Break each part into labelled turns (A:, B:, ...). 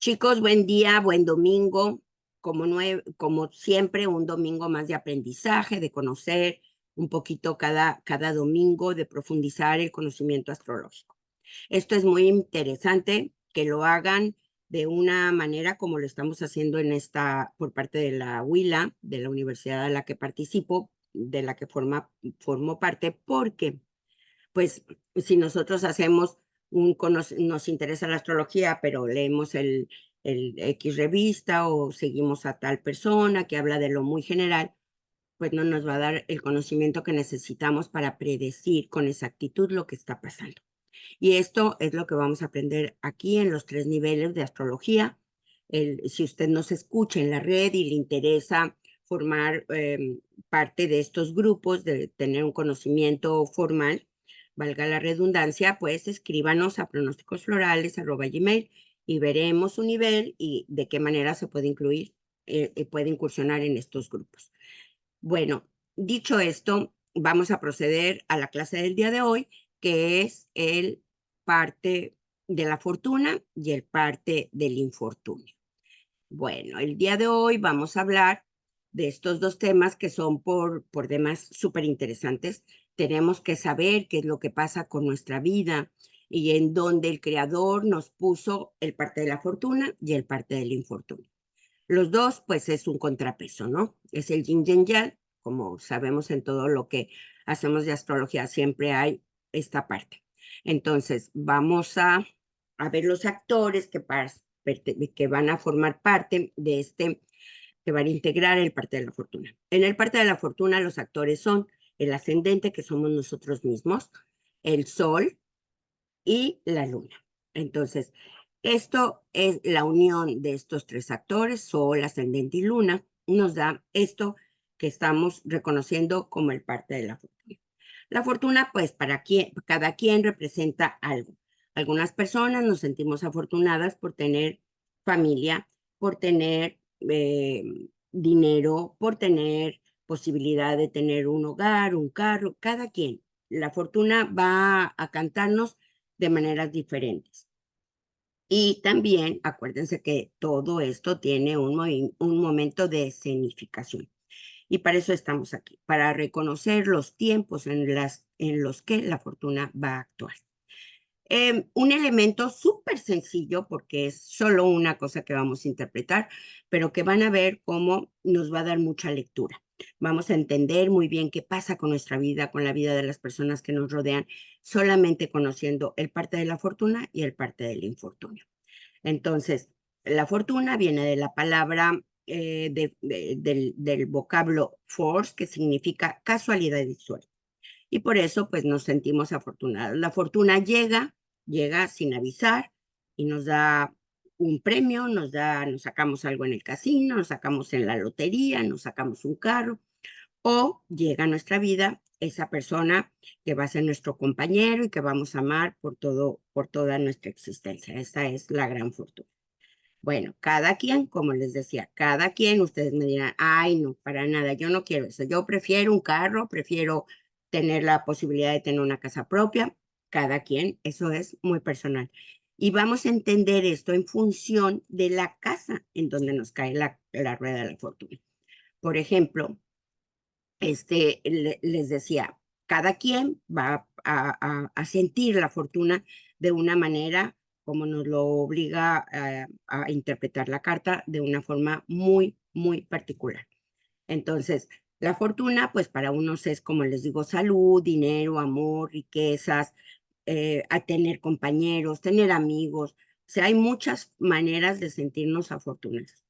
A: Chicos, buen día, buen domingo. Como siempre, un domingo más de aprendizaje, de conocer un poquito cada domingo, de profundizar el conocimiento astrológico. Esto es muy interesante que lo hagan de una manera como lo estamos haciendo por parte de la UILA, de la universidad a la que participo, de la que formo parte, porque pues si nosotros hacemos nos interesa la astrología, pero leemos el X revista o seguimos a tal persona que habla de lo muy general, pues no nos va a dar el conocimiento que necesitamos para predecir con exactitud lo que está pasando. Y esto es lo que vamos a aprender aquí en los 3 niveles de astrología. Si usted nos escucha en la red y le interesa formar parte de estos grupos, de tener un conocimiento formal, valga la redundancia, pues escríbanos a pronósticosflorales@gmail y veremos su nivel y de qué manera se puede incluir, puede incursionar en estos grupos. Bueno, dicho esto, vamos a proceder a la clase del día de hoy, que es el parte de la fortuna y el parte del infortunio. Bueno, el día de hoy vamos a hablar de estos dos temas que son por demás súper interesantes. Tenemos que saber qué es lo que pasa con nuestra vida y en dónde el creador nos puso el parte de la fortuna y el parte del infortunio. Los dos, pues es un contrapeso, ¿no? Es el yin y el yang, como sabemos en todo lo que hacemos de astrología, siempre hay esta parte. Entonces, vamos a ver los actores que van a formar parte de que van a integrar el parte de la fortuna. En el parte de la fortuna, los actores son el ascendente, que somos nosotros mismos, el sol y la luna. Entonces, esto es la unión de estos 3 actores, sol, ascendente y luna, nos da esto que estamos reconociendo como el parte de la fortuna. La fortuna, pues, cada quien representa algo. Algunas personas nos sentimos afortunadas por tener familia, por tener dinero, por tener posibilidad de tener un hogar, un carro, cada quien. La fortuna va a cantarnos de maneras diferentes. Y también acuérdense que todo esto tiene un momento de escenificación. Y para eso estamos aquí, para reconocer los tiempos en los que la fortuna va a actuar. Un elemento súper sencillo, porque es solo una cosa que vamos a interpretar, pero que van a ver cómo nos va a dar mucha lectura. Vamos a entender muy bien qué pasa con nuestra vida, con la vida de las personas que nos rodean, solamente conociendo el parte de la fortuna y el parte del infortunio. Entonces, la fortuna viene de la palabra del vocablo force, que significa casualidad y suerte. Y por eso, pues, nos sentimos afortunados. La fortuna llega sin avisar y nos da un premio, nos sacamos algo en el casino, nos sacamos en la lotería, nos sacamos un carro, o llega a nuestra vida esa persona que va a ser nuestro compañero y que vamos a amar por toda nuestra existencia. Esa es la gran fortuna. Bueno, cada quien, como les decía, cada quien, ustedes me dirán, ay, no, para nada, yo no quiero eso, yo prefiero un carro, prefiero tener la posibilidad de tener una casa propia, cada quien, eso es muy personal. Y vamos a entender esto en función de la casa en donde nos cae la rueda de la fortuna. Por ejemplo, les decía, cada quien va a sentir la fortuna de una manera como nos lo obliga a interpretar la carta de una forma muy, muy particular. Entonces, la fortuna, pues para unos es, como les digo, salud, dinero, amor, riquezas, a tener compañeros, tener amigos. O sea, hay muchas maneras de sentirnos afortunados.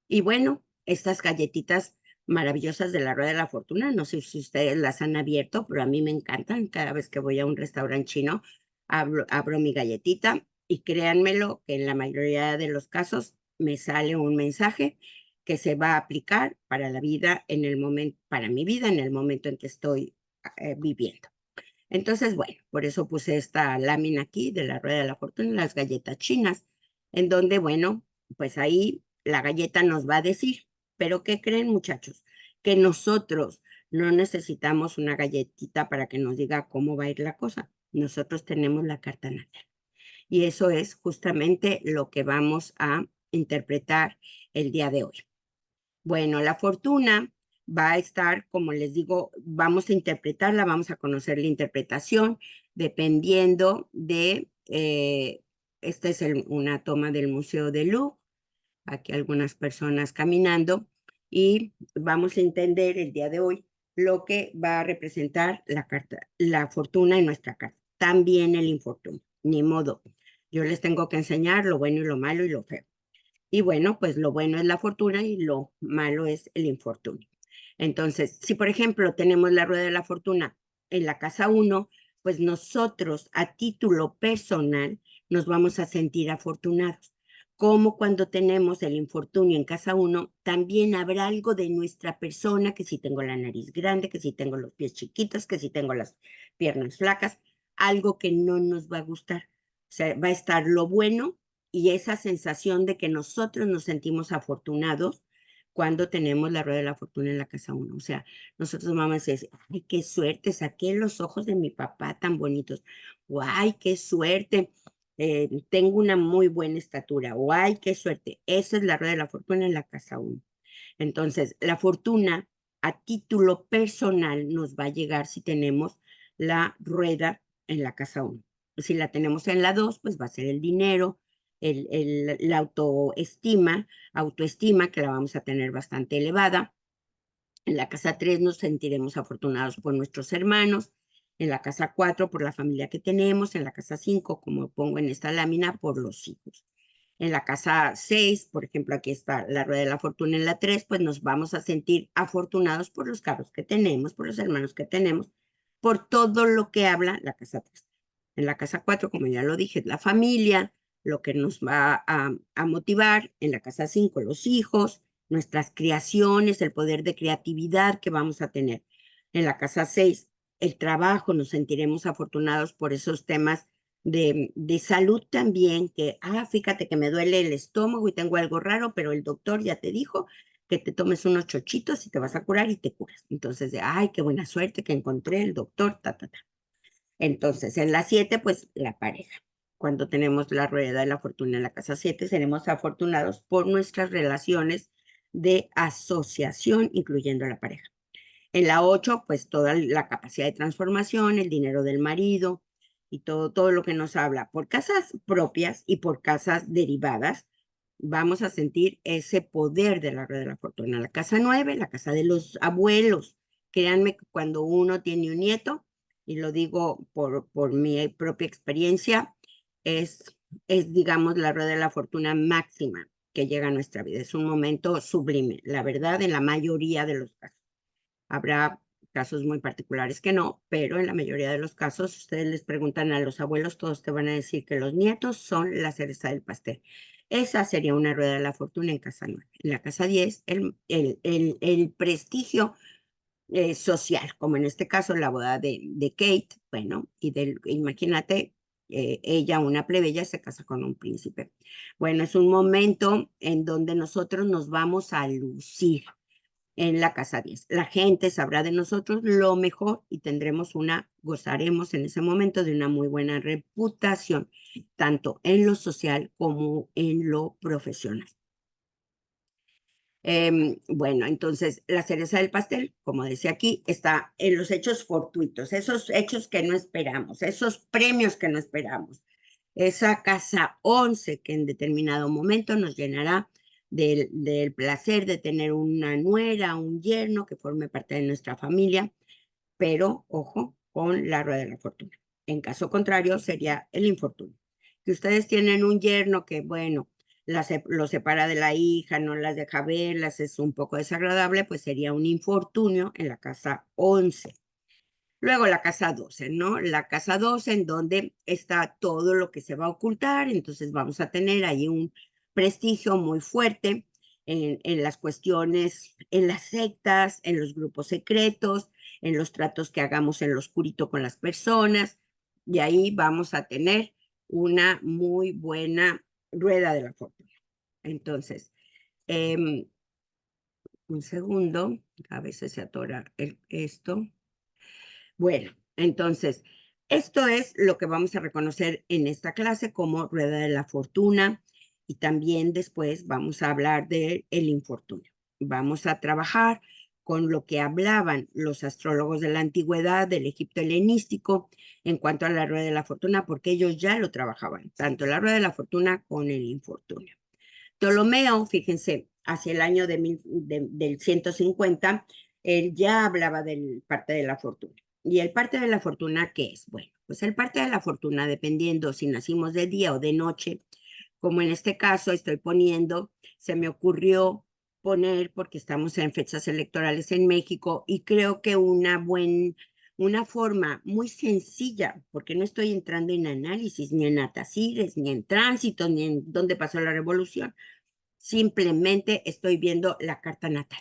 A: Y bueno, estas galletitas maravillosas de la Rueda de la Fortuna, no sé si ustedes las han abierto, pero a mí me encantan. Cada vez que voy a un restaurante chino, abro mi galletita y créanmelo que en la mayoría de los casos me sale un mensaje que se va a aplicar para la vida en el momento, para mi vida en el momento en que estoy viviendo. Entonces, bueno, por eso puse esta lámina aquí de la Rueda de la Fortuna, las galletas chinas, en donde, bueno, pues ahí la galleta nos va a decir, pero ¿qué creen, muchachos? Que nosotros no necesitamos una galletita para que nos diga cómo va a ir la cosa. Nosotros tenemos la carta natal. Y eso es justamente lo que vamos interpretar el día de hoy. Bueno, la fortuna va a estar, como les digo, vamos a interpretarla, vamos a conocer la interpretación dependiendo de, esta es una toma del Museo del Louvre, aquí algunas personas caminando, y vamos a entender el día de hoy lo que va a representar la carta, la fortuna en nuestra carta, también el infortunio, ni modo. Yo les tengo que enseñar lo bueno y lo malo y lo feo. Y bueno, pues lo bueno es la fortuna y lo malo es el infortunio. Entonces, si por ejemplo tenemos la rueda de la fortuna en la casa 1, pues nosotros a título personal nos vamos a sentir afortunados. Como cuando tenemos el infortunio en casa 1, también habrá algo de nuestra persona, que si tengo la nariz grande, que si tengo los pies chiquitos, que si tengo las piernas flacas, algo que no nos va a gustar. O sea, va a estar lo bueno y esa sensación de que nosotros nos sentimos afortunados cuando tenemos la rueda de la fortuna en la casa 1. O sea, nosotros vamos a decir, ay, qué suerte, saqué los ojos de mi papá tan bonitos. O ay, qué suerte, tengo una muy buena estatura. O ay, qué suerte. Esa es la rueda de la fortuna en la casa 1. Entonces, la fortuna a título personal nos va a llegar si tenemos la rueda en la casa 1. Si la tenemos en la 2, pues va a ser el dinero, la autoestima, que la vamos a tener bastante elevada. En la casa 3 nos sentiremos afortunados por nuestros hermanos. En la casa 4 por la familia que tenemos. En la casa 5, como pongo en esta lámina, por los hijos. En la casa 6, por ejemplo, aquí está la rueda de la fortuna en la 3, pues nos vamos a sentir afortunados por los carros que tenemos, por los hermanos que tenemos, por todo lo que habla la casa 3. En la casa 4, como ya lo dije, es la familia, lo que nos va a motivar. En la casa 5, los hijos, nuestras creaciones, el poder de creatividad que vamos a tener. En la casa 6, el trabajo, nos sentiremos afortunados por esos temas de salud también, que, fíjate que me duele el estómago y tengo algo raro, pero el doctor ya te dijo que te tomes unos chochitos y te vas a curar y te curas. Entonces, ay, qué buena suerte que encontré el doctor, ta, ta, ta. Entonces, en la 7, pues la pareja. Cuando tenemos la rueda de la fortuna en la casa 7, seremos afortunados por nuestras relaciones de asociación, incluyendo la pareja. En la 8, pues toda la capacidad de transformación, el dinero del marido y todo lo que nos habla por casas propias y por casas derivadas, vamos a sentir ese poder de la rueda de la fortuna. La casa 9, la casa de los abuelos. Créanme que cuando uno tiene un nieto, y lo digo por mi propia experiencia, digamos, la rueda de la fortuna máxima que llega a nuestra vida. Es un momento sublime, la verdad, en la mayoría de los casos. Habrá casos muy particulares que no, pero en la mayoría de los casos, ustedes les preguntan a los abuelos, todos te van a decir que los nietos son la cereza del pastel. Esa sería una rueda de la fortuna en casa 9. En la casa 10, el prestigio social, como en este caso la boda de Kate, bueno, imagínate, ella, una plebeya, se casa con un príncipe. Bueno, es un momento en donde nosotros nos vamos a lucir en la casa 10. La gente sabrá de nosotros lo mejor y gozaremos en ese momento de una muy buena reputación, tanto en lo social como en lo profesional. Bueno, entonces la cereza del pastel, como decía aquí, está en los hechos fortuitos, esos hechos que no esperamos, esos premios que no esperamos, esa casa 11 que en determinado momento nos llenará del placer de tener una nuera, un yerno que forme parte de nuestra familia, pero ojo con la rueda de la fortuna. En caso contrario, sería el infortunio. Que ustedes tienen un yerno que, bueno, lo separa de la hija, no las deja verlas, es un poco desagradable, pues sería un infortunio en la casa 11. Luego la casa 12, ¿no? La casa 12 en donde está todo lo que se va a ocultar, entonces vamos a tener ahí un prestigio muy fuerte en las cuestiones, en las sectas, en los grupos secretos, en los tratos que hagamos en lo oscurito con las personas, y ahí vamos a tener una muy buena rueda de la fortuna. Entonces, un segundo, a veces se atora esto. Bueno, entonces, esto es lo que vamos a reconocer en esta clase como rueda de la fortuna y también después vamos a hablar del infortunio. Vamos a trabajar con lo que hablaban los astrólogos de la antigüedad, del Egipto helenístico, en cuanto a la rueda de la fortuna, porque ellos ya lo trabajaban, tanto la rueda de la fortuna con el infortunio. Ptolomeo, fíjense, hacia el año del 150, él ya hablaba del parte de la fortuna. ¿Y el parte de la fortuna qué es? Bueno, pues el parte de la fortuna, dependiendo si nacimos de día o de noche, como en este caso estoy poniendo, se me ocurrió poner, porque estamos en fechas electorales en México, y creo que una forma muy sencilla, porque no estoy entrando en análisis, ni en atasires, ni en tránsito, ni en dónde pasó la revolución. Simplemente estoy viendo la carta natal.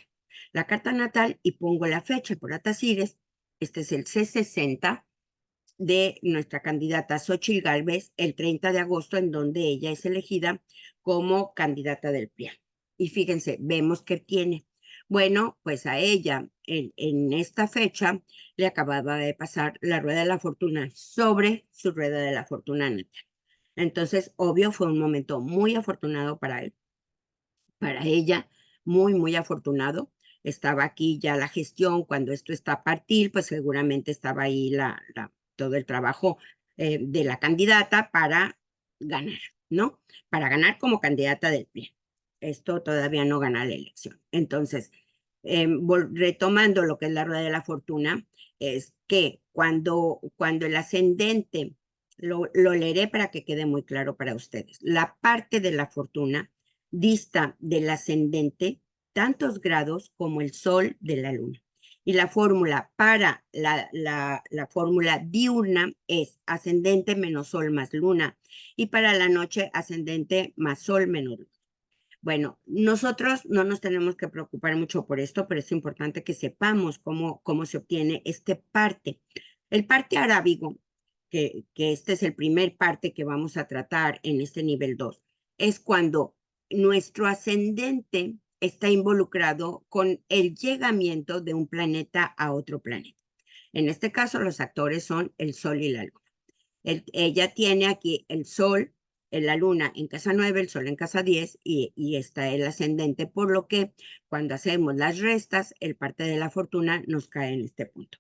A: La carta natal y pongo la fecha por atasires. Este es el C60 de nuestra candidata Xóchitl Gálvez el 30 de agosto, en donde ella es elegida como candidata del PRI. Y fíjense, vemos que tiene. Bueno, pues a ella en esta fecha le acababa de pasar la rueda de la fortuna sobre su rueda de la fortuna natal. Entonces, obvio, fue un momento muy afortunado para él, para ella, muy, muy afortunado. Estaba aquí ya la gestión, cuando esto está a partir, pues seguramente estaba ahí todo el trabajo de la candidata para ganar, ¿no? Para ganar como candidata del PRI. Esto todavía no gana la elección. Entonces, retomando lo que es la rueda de la fortuna, es que cuando el ascendente, lo leeré para que quede muy claro para ustedes, la parte de la fortuna dista del ascendente tantos grados como el sol de la luna. Y la fórmula para la fórmula diurna es ascendente menos sol más luna. Y para la noche, ascendente más sol menos luna. Bueno, nosotros no nos tenemos que preocupar mucho por esto, pero es importante que sepamos cómo se obtiene este parte. El parte arábigo, que este es el primer parte que vamos a tratar en este nivel 2, es cuando nuestro ascendente está involucrado con el llegamiento de un planeta a otro planeta. En este caso, los actores son el Sol y la Luna. Ella tiene aquí el Sol, la Luna en casa 9, el Sol en casa 10 y está el ascendente, por lo que cuando hacemos las restas, el parte de la fortuna nos cae en este punto.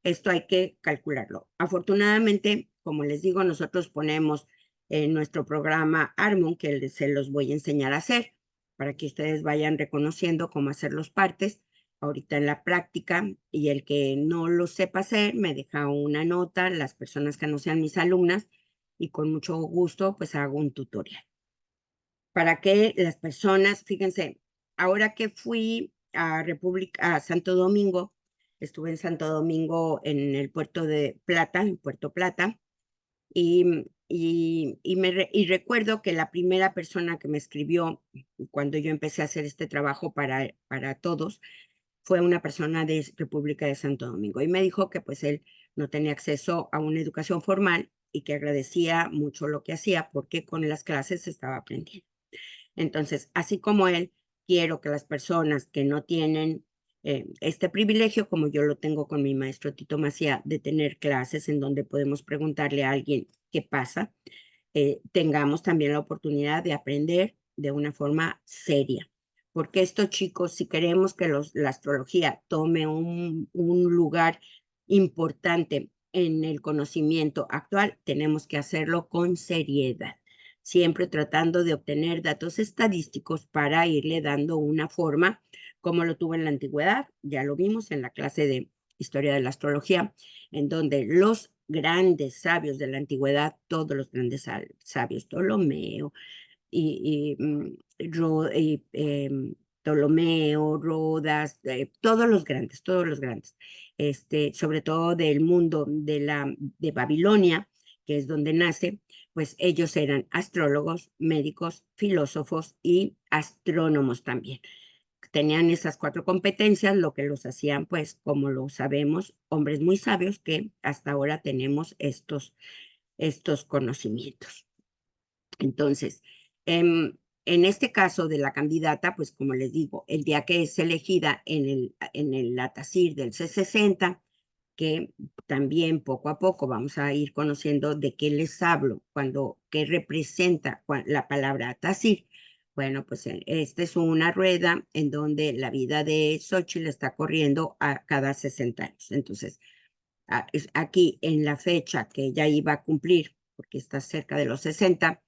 A: Esto hay que calcularlo. Afortunadamente, como les digo, nosotros ponemos en nuestro programa Harmon, que se los voy a enseñar a hacer, para que ustedes vayan reconociendo cómo hacer los partes ahorita en la práctica, y el que no lo sepa hacer me deja una nota, las personas que no sean mis alumnas, y con mucho gusto pues hago un tutorial. Para que las personas, fíjense, ahora que fui a Santo Domingo, estuve en Santo Domingo en el puerto de Plata, en Puerto Plata, y recuerdo que la primera persona que me escribió cuando yo empecé a hacer este trabajo para todos fue una persona de República de Santo Domingo y me dijo que pues él no tenía acceso a una educación formal y que agradecía mucho lo que hacía porque con las clases estaba aprendiendo. Entonces, así como él, quiero que las personas que no tienen este privilegio, como yo lo tengo con mi maestro Tito Macía, de tener clases en donde podemos preguntarle a alguien qué pasa, tengamos también la oportunidad de aprender de una forma seria. Porque estos chicos, si queremos que la astrología tome un lugar importante en el conocimiento actual, tenemos que hacerlo con seriedad, siempre tratando de obtener datos estadísticos para irle dando una forma, como lo tuvo en la antigüedad, ya lo vimos en la clase de historia de la astrología, en donde los grandes sabios de la antigüedad, todos los grandes sabios, Ptolomeo Ptolomeo, Rodas, todos los grandes, sobre todo del mundo de Babilonia, que es donde nace, pues ellos eran astrólogos, médicos, filósofos y astrónomos también. Tenían esas 4 competencias, lo que los hacían, pues, como lo sabemos, hombres muy sabios que hasta ahora tenemos estos conocimientos. Entonces, en este caso de la candidata, pues como les digo, el día que es elegida en el ATASIR del C60, que también poco a poco vamos a ir conociendo de qué les hablo, qué representa la palabra Tazir. Bueno, pues esta es una rueda en donde la vida de Xóchitl está corriendo a cada 60 años. Entonces, aquí en la fecha que ella iba a cumplir, porque está cerca de los 60,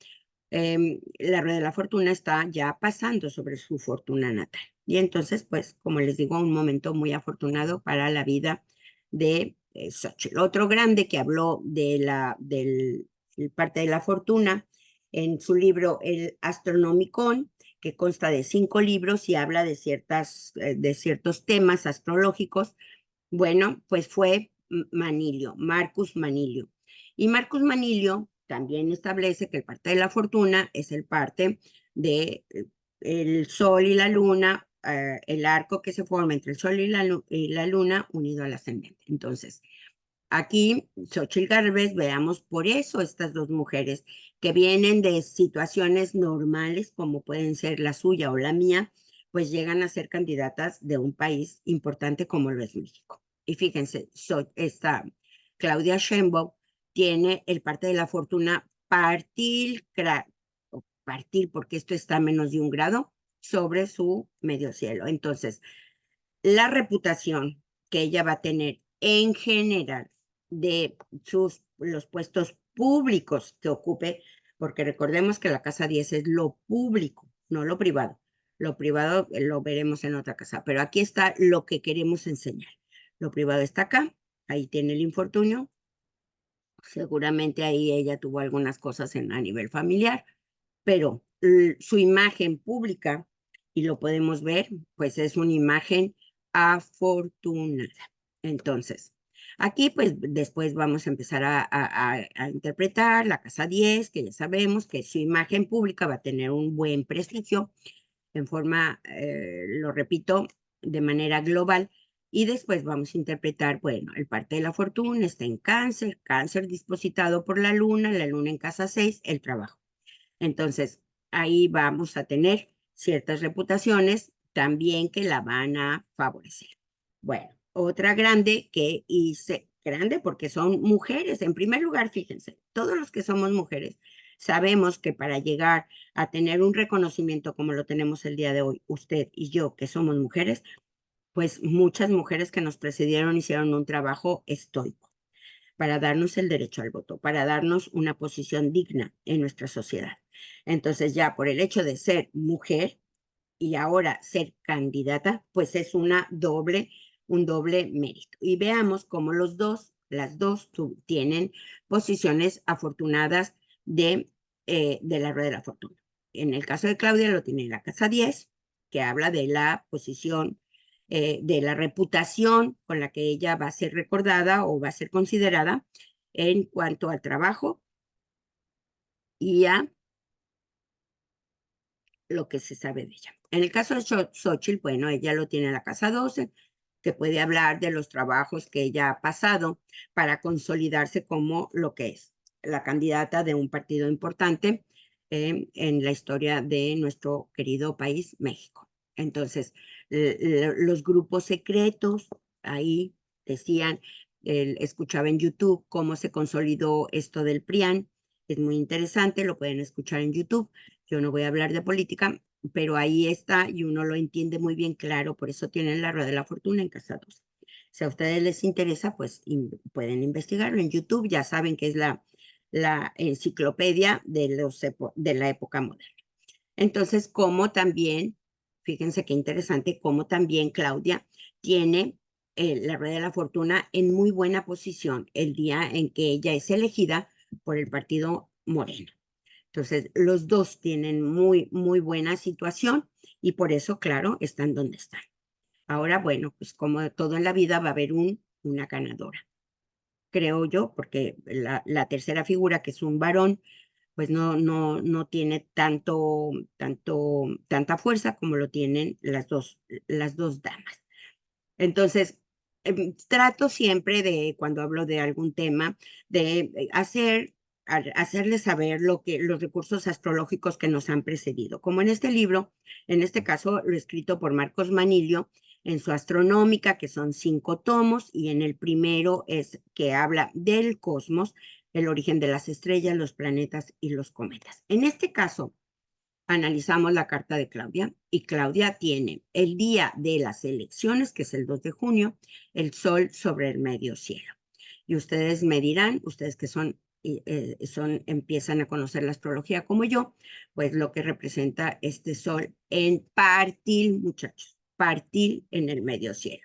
A: la rueda de la fortuna está ya pasando sobre su fortuna natal. Y entonces, pues, como les digo, un momento muy afortunado para la vida de Xóchitl. Otro grande que habló del parte de la fortuna en su libro El Astronomicon, que consta de 5 libros y habla de ciertos temas astrológicos. Bueno, pues fue Manilio, Marcus Manilio. Y Marcus Manilio también establece que el parte de la fortuna es el parte de el sol y la luna, el arco que se forma entre el sol y la luna unido al ascendente. Entonces, aquí, Xóchitl Gálvez, veamos por eso estas dos mujeres que vienen de situaciones normales, como pueden ser la suya o la mía, pues llegan a ser candidatas de un país importante como lo es México. Y fíjense, esta Claudia Sheinbaum tiene el parte de la fortuna partir porque esto está a menos de 1 grado sobre su medio cielo. Entonces, la reputación que ella va a tener en general de los puestos públicos que ocupe, porque recordemos que la casa 10 es lo público, no lo privado. Lo privado lo veremos en otra casa, pero aquí está lo que queremos enseñar. Lo privado está acá, ahí tiene el infortunio. Seguramente ahí ella tuvo algunas cosas a nivel familiar, pero su imagen pública, y lo podemos ver, pues es una imagen afortunada. Entonces, aquí pues después vamos a empezar a interpretar la casa 10, que ya sabemos que su imagen pública va a tener un buen prestigio en forma, lo repito, de manera global. Y después vamos a interpretar, bueno, el parte de la fortuna está en cáncer, cáncer dispositado por la luna en casa 6, el trabajo. Entonces, ahí vamos a tener ciertas reputaciones también que la van a favorecer. Bueno, otra grande que hice, grande porque son mujeres. En primer lugar, fíjense, todos los que somos mujeres sabemos que para llegar a tener un reconocimiento como lo tenemos el día de hoy, usted y yo que somos mujeres, pues muchas mujeres que nos precedieron hicieron un trabajo estoico para darnos el derecho al voto, para darnos una posición digna en nuestra sociedad. Entonces ya por el hecho de ser mujer y ahora ser candidata, pues es un doble mérito. Y veamos cómo las dos tienen posiciones afortunadas de la rueda de la fortuna. En el caso de Claudia lo tiene en la casa 10, que habla de la posición, de la reputación con la que ella va a ser recordada o va a ser considerada en cuanto al trabajo y a lo que se sabe de ella. En el caso de Xóchitl, bueno, ella lo tiene en la casa 12, que puede hablar de los trabajos que ella ha pasado para consolidarse como lo que es la candidata de un partido importante en la historia de nuestro querido país, México. Entonces, los grupos secretos, ahí decían, escuchaba en YouTube cómo se consolidó esto del PRIAN, es muy interesante, lo pueden escuchar en YouTube. Yo no voy a hablar de política, pero ahí está y uno lo entiende muy bien claro, por eso tienen la rueda de la fortuna en casa 2. Si a ustedes les interesa, pues pueden investigarlo en YouTube, ya saben que es la enciclopedia de la época moderna. Entonces, como también, fíjense qué interesante, como también Claudia tiene la rueda de la fortuna en muy buena posición el día en que ella es elegida por el partido Moreno. Entonces, los dos tienen muy buena situación y por eso, claro, están donde están. Ahora, bueno, pues como todo en la vida va a haber una ganadora, creo yo, porque la tercera figura, que es un varón, pues no tiene tanta fuerza como lo tienen las dos damas. Entonces, trato siempre cuando hablo de algún tema, de hacerles saber los recursos astrológicos que nos han precedido. Como en este libro, en este caso, lo escrito por Marcos Manilio, en su Astronómica, que son 5 tomos, y en el primero es que habla del cosmos, el origen de las estrellas, los planetas y los cometas. En este caso, analizamos la carta de Claudia y Claudia tiene el día de las elecciones, que es el 2 de junio, el sol sobre el medio cielo. Y ustedes me dirán, ustedes que empiezan a conocer la astrología como yo, pues lo que representa este sol en partil, muchachos, partil en el medio cielo.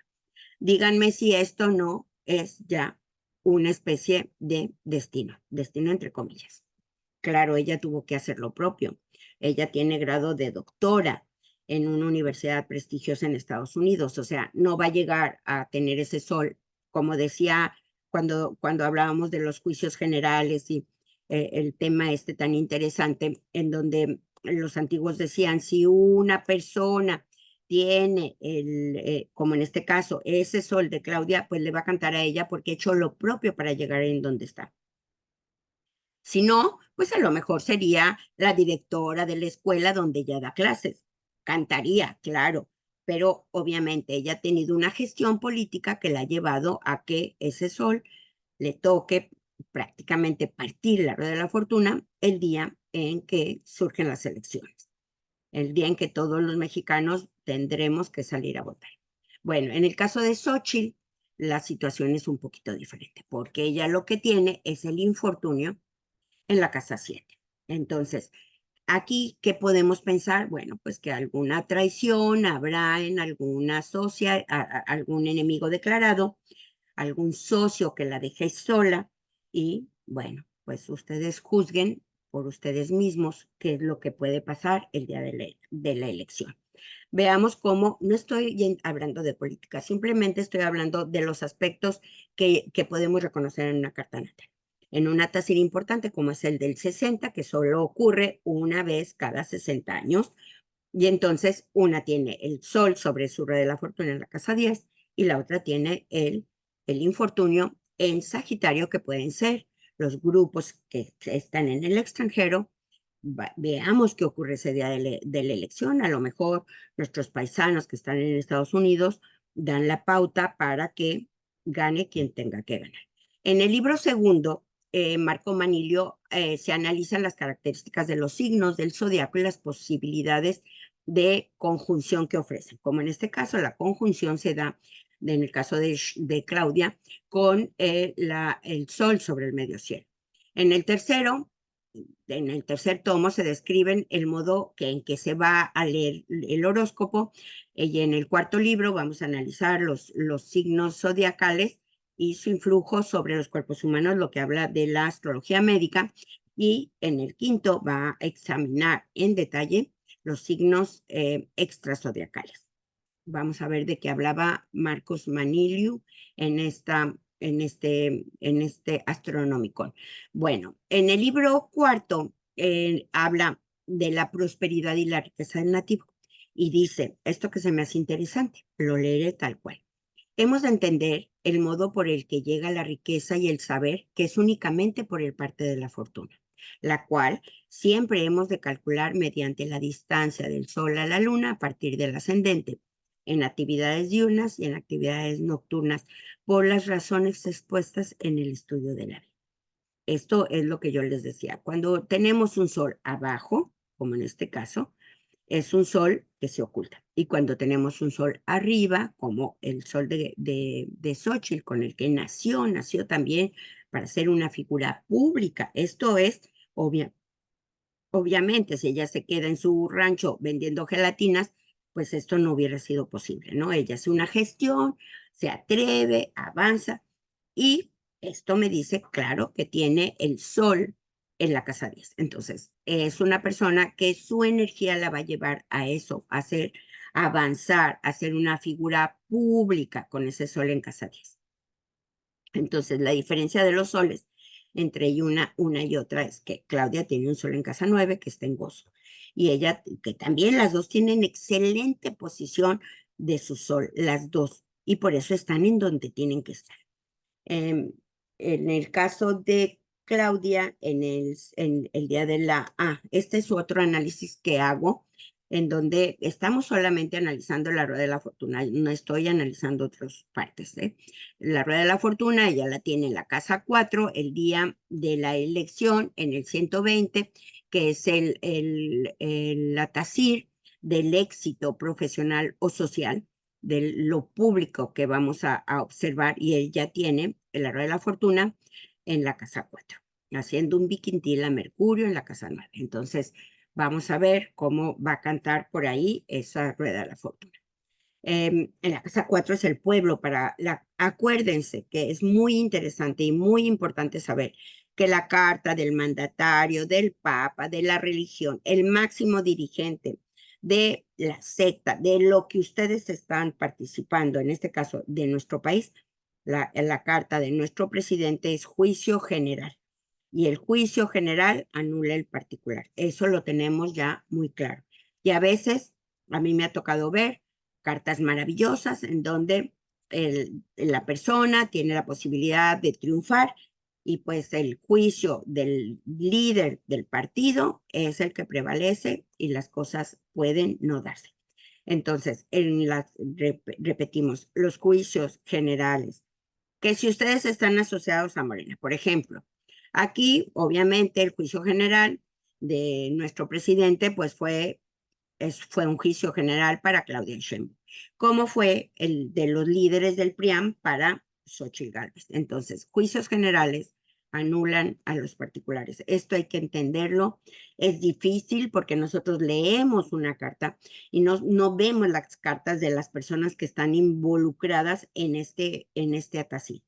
A: Díganme si esto no es ya una especie de destino entre comillas. Claro, ella tuvo que hacer lo propio. Ella tiene grado de doctora en una universidad prestigiosa en Estados Unidos, o sea, no va a llegar a tener ese sol, como decía cuando hablábamos de los juicios generales y el tema este tan interesante, en donde los antiguos decían, si una persona tiene como en este caso, ese sol de Claudia, pues le va a cantar a ella porque ha hecho lo propio para llegar en donde está. Si no, pues a lo mejor sería la directora de la escuela donde ella da clases. Cantaría, claro, pero obviamente ella ha tenido una gestión política que la ha llevado a que ese sol le toque prácticamente partir la rueda de la fortuna el día en que surgen las elecciones, el día en que todos los mexicanos tendremos que salir a votar. Bueno, en el caso de Xochitl, la situación es un poquito diferente, porque ella lo que tiene es el infortunio en la casa 7. Entonces, aquí, ¿qué podemos pensar? Bueno, pues que alguna traición habrá en alguna algún enemigo declarado, algún socio que la deje sola y, bueno, pues ustedes juzguen por ustedes mismos qué es lo que puede pasar el día de la elección. Veamos cómo, no estoy hablando de política, simplemente estoy hablando de los aspectos que podemos reconocer en una carta natal. En una tacir importante como es el del 60, que solo ocurre una vez cada 60 años, y entonces una tiene el sol sobre su rueda de la fortuna en la casa 10 y la otra tiene el infortunio en Sagitario, que pueden ser los grupos que están en el extranjero. Veamos qué ocurre ese día de la elección. A lo mejor nuestros paisanos que están en Estados Unidos dan la pauta para que gane quien tenga que ganar. En el libro segundo, Marco Manilio, se analizan las características de los signos del zodiaco y las posibilidades de conjunción que ofrecen. Como en este caso, la conjunción se da, en el caso de Claudia, con el sol sobre el medio cielo. En el tercer tomo se describen el modo en que se va a leer el horóscopo, y en el cuarto libro vamos a analizar los signos zodiacales y su influjo sobre los cuerpos humanos, lo que habla de la astrología médica, y en el quinto va a examinar en detalle los signos extrazodiacales. Vamos a ver de qué hablaba Marcos Maniliu en este Astronomicon. Bueno, en el libro cuarto habla de la prosperidad y la riqueza del nativo y dice, esto que se me hace interesante, lo leeré tal cual. Hemos de entender el modo por el que llega la riqueza y el saber, que es únicamente por el parte de la fortuna, la cual siempre hemos de calcular mediante la distancia del Sol a la Luna a partir del ascendente, en actividades diurnas y en actividades nocturnas, por las razones expuestas en el estudio de la vida. Esto es lo que yo les decía. Cuando tenemos un Sol abajo, como en este caso, es un sol que se oculta. Y cuando tenemos un sol arriba, como el sol de Xochitl, con el que nació también para ser una figura pública. Esto es, obviamente, si ella se queda en su rancho vendiendo gelatinas, pues esto no hubiera sido posible, ¿no? Ella hace una gestión, se atreve, avanza, y esto me dice, claro, que tiene el sol en la casa 10. Entonces, es una persona que su energía la va a llevar a eso, a hacer avanzar, a ser una figura pública con ese sol en casa 10. Entonces, la diferencia de los soles entre una y otra es que Claudia tiene un sol en casa 9 que está en gozo, y ella, que también las dos tienen excelente posición de su sol, las dos, y por eso están en donde tienen que estar. En el caso de Claudia, en el día de este es otro análisis que hago en donde estamos solamente analizando la rueda de la fortuna, no estoy analizando otras partes, ¿eh? La rueda de la fortuna ella la tiene en la casa 4 el día de la elección en el 120, que es el atacir del éxito profesional o social, de lo público que vamos a observar, y él ya tiene el rueda de la fortuna en la casa 4, haciendo un biquintil a Mercurio en la casa 9. Entonces, vamos a ver cómo va a cantar por ahí esa rueda de la fortuna. En la casa 4 es el pueblo acuérdense que es muy interesante y muy importante saber que la carta del mandatario, del papa, de la religión, el máximo dirigente de la secta, de lo que ustedes están participando, en este caso de nuestro país, la carta de nuestro presidente es juicio general. Y el juicio general anula el particular. Eso lo tenemos ya muy claro. Y a veces, a mí me ha tocado ver cartas maravillosas en donde la persona tiene la posibilidad de triunfar y pues el juicio del líder del partido es el que prevalece y las cosas pueden no darse. Entonces, repetimos, los juicios generales, que si ustedes están asociados a Morena, por ejemplo, aquí obviamente el juicio general de nuestro presidente pues fue un juicio general para Claudia Sheinbaum, como fue el de los líderes del PRIAM para Xochitl Gálvez. Entonces, juicios generales anulan a los particulares. Esto hay que entenderlo. Es difícil porque nosotros leemos una carta y no vemos las cartas de las personas que están involucradas en este atacir,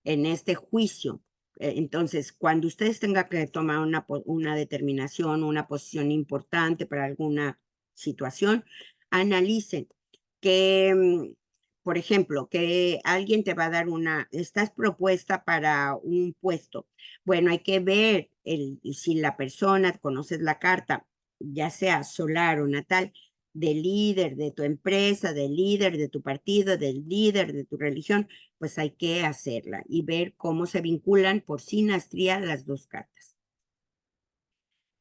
A: en este juicio. Entonces, cuando ustedes tengan que tomar una determinación, una posición importante para alguna situación, analicen que, por ejemplo, que alguien te va a dar estás propuesta para un puesto. Bueno, hay que ver si la persona, conoces la carta, ya sea solar o natal, del líder de tu empresa, del líder de tu partido, del líder de tu religión, pues hay que hacerla y ver cómo se vinculan por sinastría las dos cartas.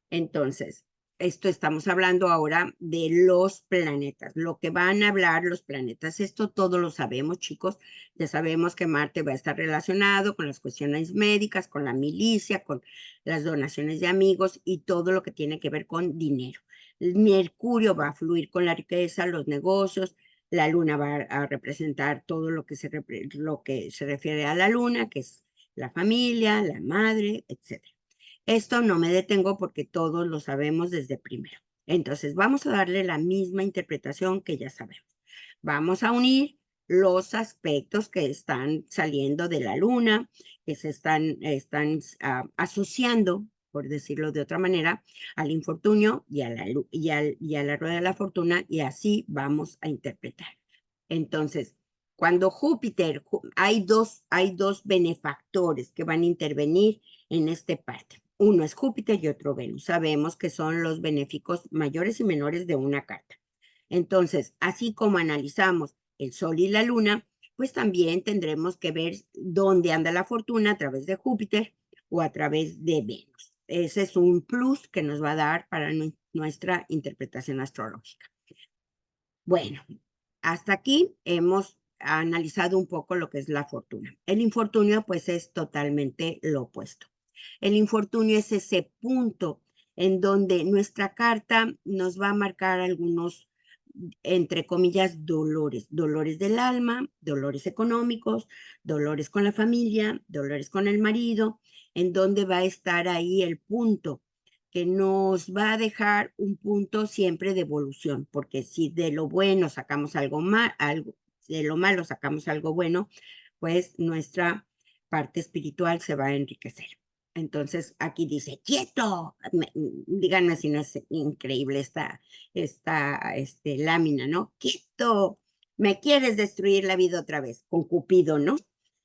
A: Entonces, esto estamos hablando ahora de los planetas, lo que van a hablar los planetas. Esto todo lo sabemos, chicos. Ya sabemos que Marte va a estar relacionado con las cuestiones médicas, con la milicia, con las donaciones de amigos y todo lo que tiene que ver con dinero. Mercurio va a fluir con la riqueza, los negocios. La luna va a representar todo lo que se refiere a la luna, que es la familia, la madre, etcétera. Esto no me detengo porque todos lo sabemos desde primero. Entonces, vamos a darle la misma interpretación que ya sabemos. Vamos a unir los aspectos que están saliendo de la luna, que se están asociando, por decirlo de otra manera, al infortunio y a la rueda de la fortuna, y así vamos a interpretar. Entonces, cuando Júpiter, hay dos benefactores que van a intervenir en este parte. Uno es Júpiter y otro Venus. Sabemos que son los benéficos mayores y menores de una carta. Entonces, así como analizamos el Sol y la Luna, pues también tendremos que ver dónde anda la fortuna a través de Júpiter o a través de Venus. Ese es un plus que nos va a dar para nuestra interpretación astrológica. Bueno, hasta aquí hemos analizado un poco lo que es la fortuna. El infortunio, pues, es totalmente lo opuesto. El infortunio es ese punto en donde nuestra carta nos va a marcar algunos, entre comillas, dolores del alma, dolores económicos, dolores con la familia, dolores con el marido, en donde va a estar ahí el punto que nos va a dejar un punto siempre de evolución, porque si de lo bueno sacamos de lo malo sacamos algo bueno, pues nuestra parte espiritual se va a enriquecer. Entonces aquí dice, quieto, díganme si no es increíble esta lámina, ¿no? Quieto, me quieres destruir la vida otra vez, con Cupido, ¿no?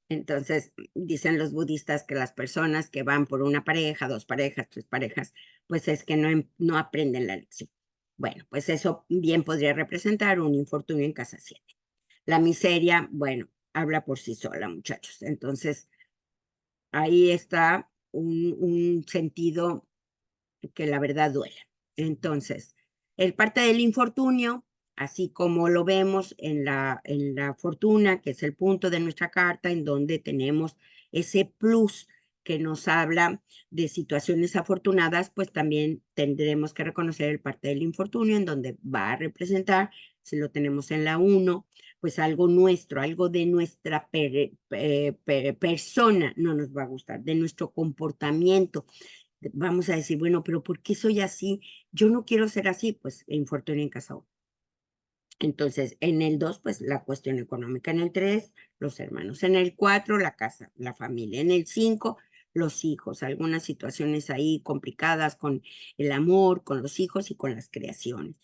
A: Entonces dicen los budistas que las personas que van por una pareja, dos parejas, tres parejas, pues es que no aprenden la lección. Bueno, pues eso bien podría representar un infortunio en casa 7. La miseria, bueno, habla por sí sola, muchachos. Entonces, ahí está un sentido que la verdad duele. Entonces, El parte del infortunio, así como lo vemos en la fortuna, que es el punto de nuestra carta, en donde tenemos ese plus que nos habla de situaciones afortunadas, pues también tendremos que reconocer el parte del infortunio, en donde va a representar, si lo tenemos en la 1, pues algo nuestro, algo de nuestra persona no nos va a gustar, de nuestro comportamiento. Vamos a decir, bueno, pero ¿por qué soy así? Yo no quiero ser así, pues infortunio en casa 1. Entonces, en el 2, pues la cuestión económica. En el 3, los hermanos. En el 4, la casa, la familia. En el 5, los hijos. Algunas situaciones ahí complicadas con el amor, con los hijos y con las creaciones.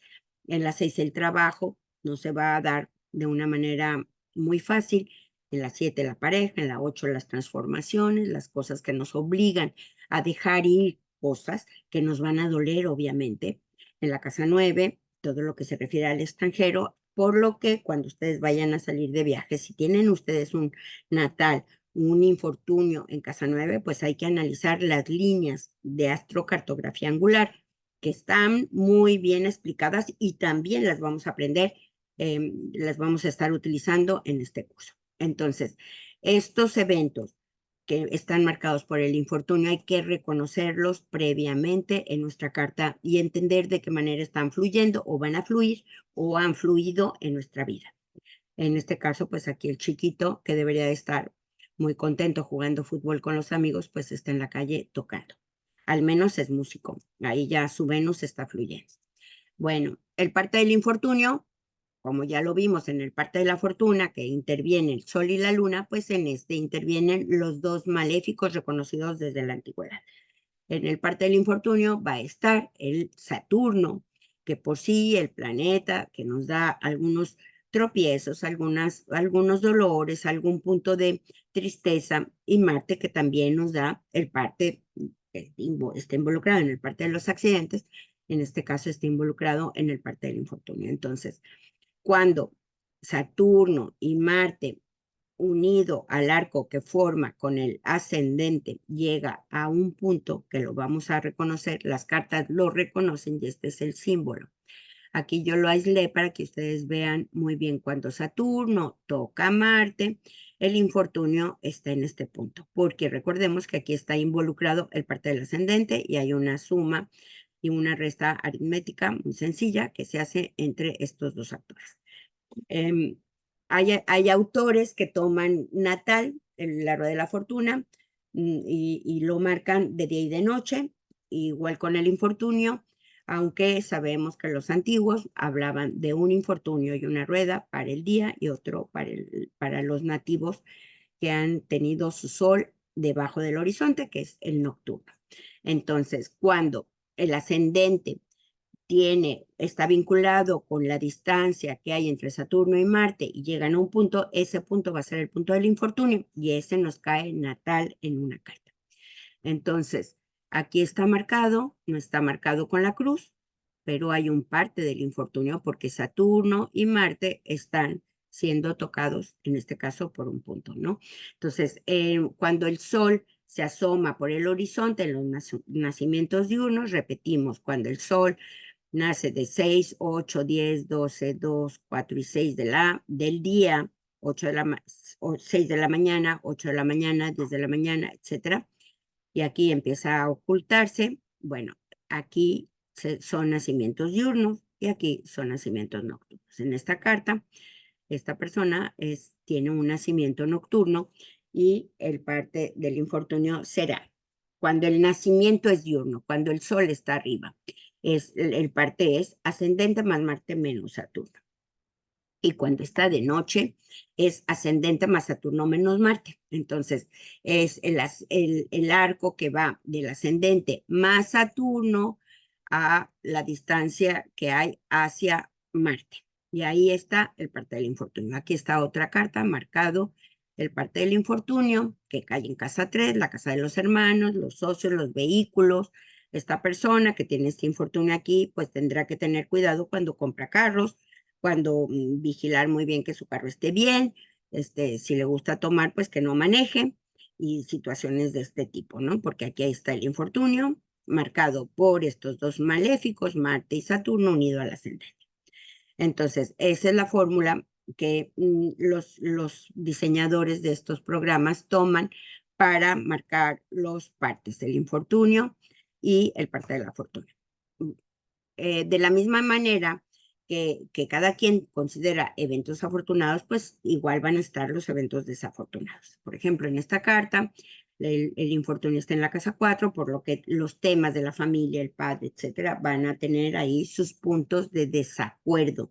A: En la 6, el trabajo no se va a dar de una manera muy fácil. En la 7, la pareja. En la 8, las transformaciones, las cosas que nos obligan a dejar ir cosas que nos van a doler, obviamente. En la casa 9, todo lo que se refiere al extranjero, por lo que cuando ustedes vayan a salir de viaje, si tienen ustedes un natal, un infortunio en casa 9, pues hay que analizar las líneas de astrocartografía angular, que están muy bien explicadas y también las vamos a aprender, las vamos a estar utilizando en este curso. Entonces, estos eventos que están marcados por el infortunio, hay que reconocerlos previamente en nuestra carta y entender de qué manera están fluyendo o van a fluir o han fluido en nuestra vida. En este caso, pues aquí el chiquito, que debería de estar muy contento jugando fútbol con los amigos, pues está en la calle tocando. Al menos es músico. Ahí ya su Venus está fluyendo. Bueno, el parte del infortunio, como ya lo vimos en el parte de la fortuna, que interviene el sol y la luna, pues en este intervienen los dos maléficos reconocidos desde la antigüedad. En el parte del infortunio va a estar el Saturno, que por sí el planeta que nos da algunos tropiezos, algunos dolores, algún punto de tristeza, y Marte que también nos da el parte, está involucrado en el parte de los accidentes, en este caso está involucrado en el parte del infortunio. Entonces, cuando Saturno y Marte unido al arco que forma con el ascendente llega a un punto que lo vamos a reconocer, las cartas lo reconocen y este es el símbolo. Aquí yo lo aislé para que ustedes vean muy bien cuando Saturno toca a Marte, el infortunio está en este punto, porque recordemos que aquí está involucrado el parte del ascendente y hay una suma y una resta aritmética muy sencilla que se hace entre estos dos actores. Hay autores que toman natal, la rueda de la fortuna, y lo marcan de día y de noche, igual con el infortunio, aunque sabemos que los antiguos hablaban de un infortunio y una rueda para el día y otro para los nativos que han tenido su sol debajo del horizonte, que es el nocturno. Entonces, cuando el ascendente está vinculado con la distancia que hay entre Saturno y Marte y llegan a un punto, ese punto va a ser el punto del infortunio y ese nos cae natal en una carta. Entonces, aquí está marcado, no está marcado con la cruz, pero hay un parte del infortunio porque Saturno y Marte están siendo tocados, en este caso, por un punto, ¿no? Entonces, cuando el Sol se asoma por el horizonte en los nacimientos diurnos, repetimos, cuando el Sol nace de 6, 8, 10, 12, 2, 4 y 6 del día, 6 de la mañana, 8 de la mañana, 10 de la mañana, etcétera. Y aquí empieza a ocultarse. Bueno, aquí son nacimientos diurnos y aquí son nacimientos nocturnos. En esta carta, esta persona tiene un nacimiento nocturno y el parte del infortunio será cuando el nacimiento es diurno, cuando el sol está arriba. El parte es ascendente más Marte menos Saturno. Y cuando está de noche es ascendente más Saturno menos Marte. Entonces, es el arco que va del ascendente más Saturno a la distancia que hay hacia Marte. Y ahí está el parte del infortunio. Aquí está otra carta marcado el parte del infortunio, que cae en casa 3, la casa de los hermanos, los socios, los vehículos. Esta persona que tiene este infortunio aquí, pues tendrá que tener cuidado cuando compra carros, cuando vigilar muy bien que su carro esté bien, si le gusta tomar, pues que no maneje, y situaciones de este tipo, ¿no? Porque aquí está el infortunio, marcado por estos dos maléficos, Marte y Saturno, unido al ascendente. Entonces, esa es la fórmula que los diseñadores de estos programas toman para marcar los partes del infortunio y el parte de la fortuna. De la misma manera que cada quien considera eventos afortunados, pues igual van a estar los eventos desafortunados. Por ejemplo, en esta carta, el infortunio está en la casa 4, por lo que los temas de la familia, el padre, etcétera, van a tener ahí sus puntos de desacuerdo.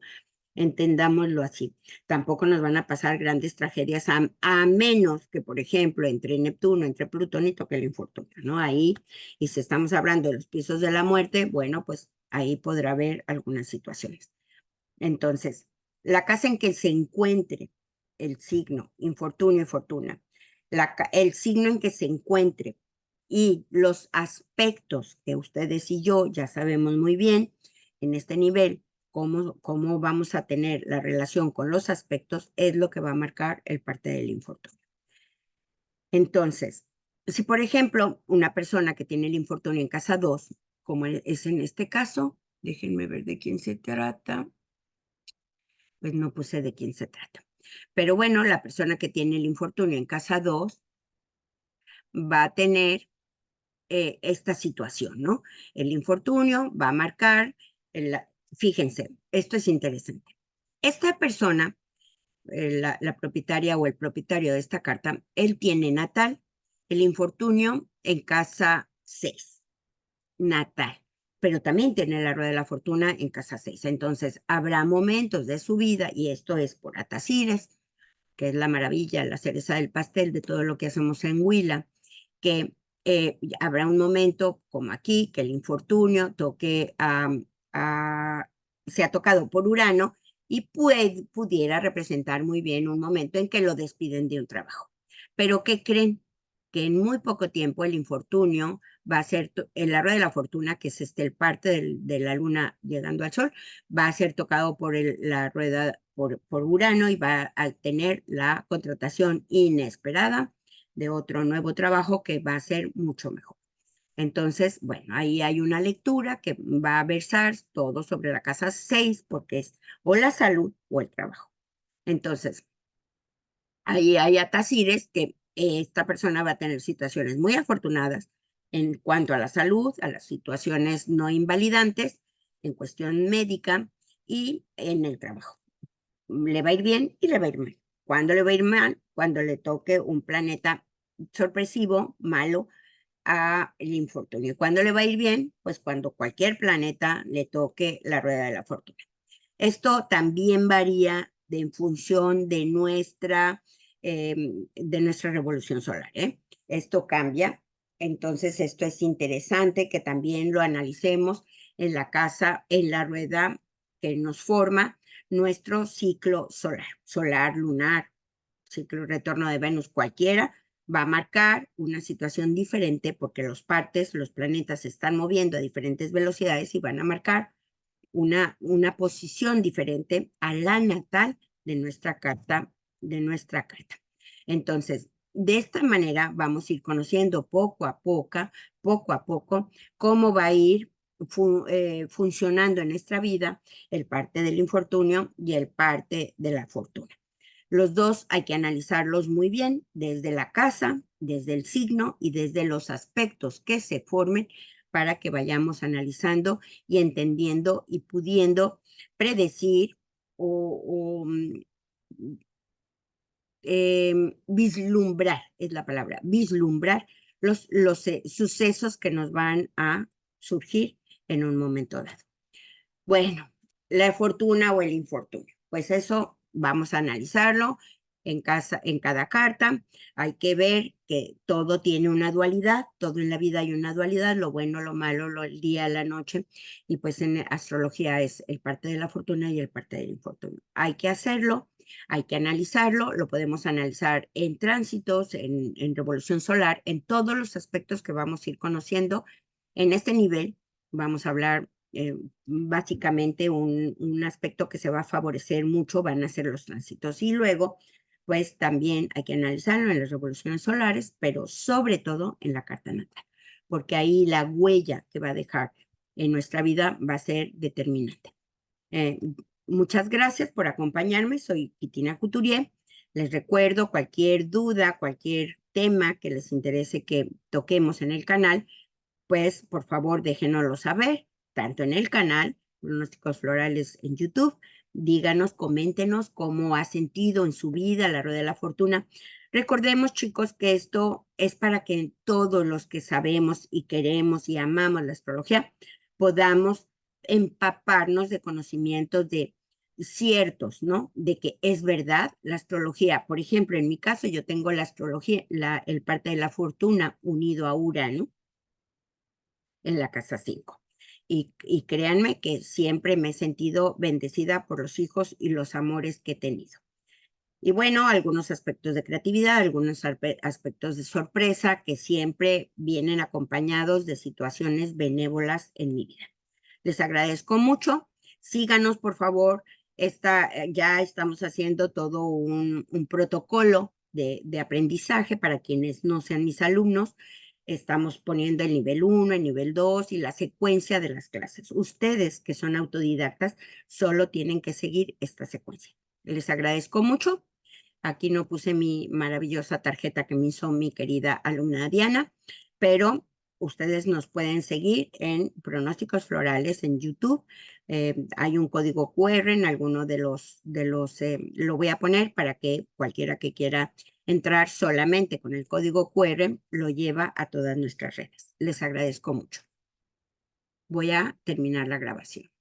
A: Entendámoslo así. Tampoco nos van a pasar grandes tragedias a menos que, por ejemplo, entre Neptuno, entre Plutón y toque el infortunio, ¿no? Ahí, y si estamos hablando de los pisos de la muerte, bueno, pues ahí podrá haber algunas situaciones. Entonces, la casa en que se encuentre el signo, infortunio y fortuna, el signo en que se encuentre y los aspectos que ustedes y yo ya sabemos muy bien en este nivel, cómo vamos a tener la relación con los aspectos, es lo que va a marcar el parte del infortunio. Entonces, si por ejemplo una persona que tiene el infortunio en casa 2, como es en este caso, déjenme ver de quién se trata, pues no puse de quién se trata. Pero bueno, la persona que tiene el infortunio en casa 2 va a tener esta situación, ¿no? El infortunio va a marcar, fíjense, esto es interesante. Esta persona, la propietaria o el propietario de esta carta, él tiene natal, el infortunio en casa 6, natal, pero también tiene la rueda de la fortuna en casa 6. Entonces, habrá momentos de su vida, y esto es por Atasires, que es la maravilla, la cereza del pastel de todo lo que hacemos en Huila, que habrá un momento como aquí, que el infortunio se ha tocado por Urano y pudiera representar muy bien un momento en que lo despiden de un trabajo. Pero ¿qué creen? Que en muy poco tiempo el infortunio va a ser, en la rueda de la fortuna, que es el parte de la luna llegando al sol, va a ser tocado por la rueda por Urano y va a tener la contratación inesperada de otro nuevo trabajo que va a ser mucho mejor. Entonces, bueno, ahí hay una lectura que va a versar todo sobre la casa 6, porque es o la salud o el trabajo. Entonces, ahí hay atasires que esta persona va a tener situaciones muy afortunadas en cuanto a la salud, a las situaciones no invalidantes, en cuestión médica y en el trabajo. Le va a ir bien y le va a ir mal. ¿Cuándo le va a ir mal? Cuando le toque un planeta sorpresivo, malo, a el infortunio. ¿Cuándo le va a ir bien? Pues cuando cualquier planeta le toque la rueda de la fortuna. Esto también varía en función de nuestra revolución solar, ¿eh? Esto cambia. Entonces, esto es interesante que también lo analicemos en la casa, en la rueda que nos forma nuestro ciclo solar, lunar, ciclo retorno de Venus, cualquiera, va a marcar una situación diferente porque los planetas se están moviendo a diferentes velocidades y van a marcar una posición diferente a la natal de nuestra carta, Entonces, de esta manera vamos a ir conociendo poco a poco, cómo va a ir funcionando en nuestra vida el parte del infortunio y el parte de la fortuna. Los dos hay que analizarlos muy bien desde la casa, desde el signo y desde los aspectos que se formen para que vayamos analizando y entendiendo y pudiendo predecir o vislumbrar, es la palabra, vislumbrar los sucesos que nos van a surgir en un momento dado. Bueno, la fortuna o el infortunio, pues eso vamos a analizarlo en cada carta. Hay que ver que todo tiene una dualidad, todo en la vida hay una dualidad, lo bueno, lo malo, el día, la noche, y pues en astrología es el parte de la fortuna y el parte del infortunio. Hay que hacerlo, hay que analizarlo, lo podemos analizar en tránsitos, en revolución solar, en todos los aspectos que vamos a ir conociendo. En este nivel vamos a hablar básicamente un aspecto que se va a favorecer mucho van a ser los tránsitos. Y luego, pues también hay que analizarlo en las revoluciones solares, pero sobre todo en la carta natal. porque ahí la huella que va a dejar en nuestra vida va a ser determinante. Eh, Muchas gracias por acompañarme. Soy Kitina Couturier. Les recuerdo cualquier duda, cualquier tema que les interese que toquemos en el canal, pues por favor déjenoslo saber, tanto en el canal Pronósticos Florales en YouTube. Díganos, coméntenos cómo ha sentido en su vida la rueda de la fortuna. Recordemos, chicos, que esto es para que todos los que sabemos y queremos y amamos la astrología podamos empaparnos de conocimientos de ciertos, ¿no? De que es verdad la astrología. Por ejemplo, en mi caso, yo tengo la astrología, el parte de la fortuna unido a Urano en la casa 5. Y créanme que siempre me he sentido bendecida por los hijos y los amores que he tenido. Y bueno, algunos aspectos de creatividad, algunos aspectos de sorpresa que siempre vienen acompañados de situaciones benévolas en mi vida. Les agradezco mucho. Síganos, por favor. Ya estamos haciendo todo un protocolo de aprendizaje para quienes no sean mis alumnos. Estamos poniendo el nivel 1, el nivel 2 y la secuencia de las clases. Ustedes que son autodidactas solo tienen que seguir esta secuencia. Les agradezco mucho. Aquí no puse mi maravillosa tarjeta que me hizo mi querida alumna Diana, pero ustedes nos pueden seguir en Pronósticos Florales en YouTube. Hay un código QR en alguno lo voy a poner para que cualquiera que quiera entrar solamente con el código QR lo lleva a todas nuestras redes. Les agradezco mucho. Voy a terminar la grabación.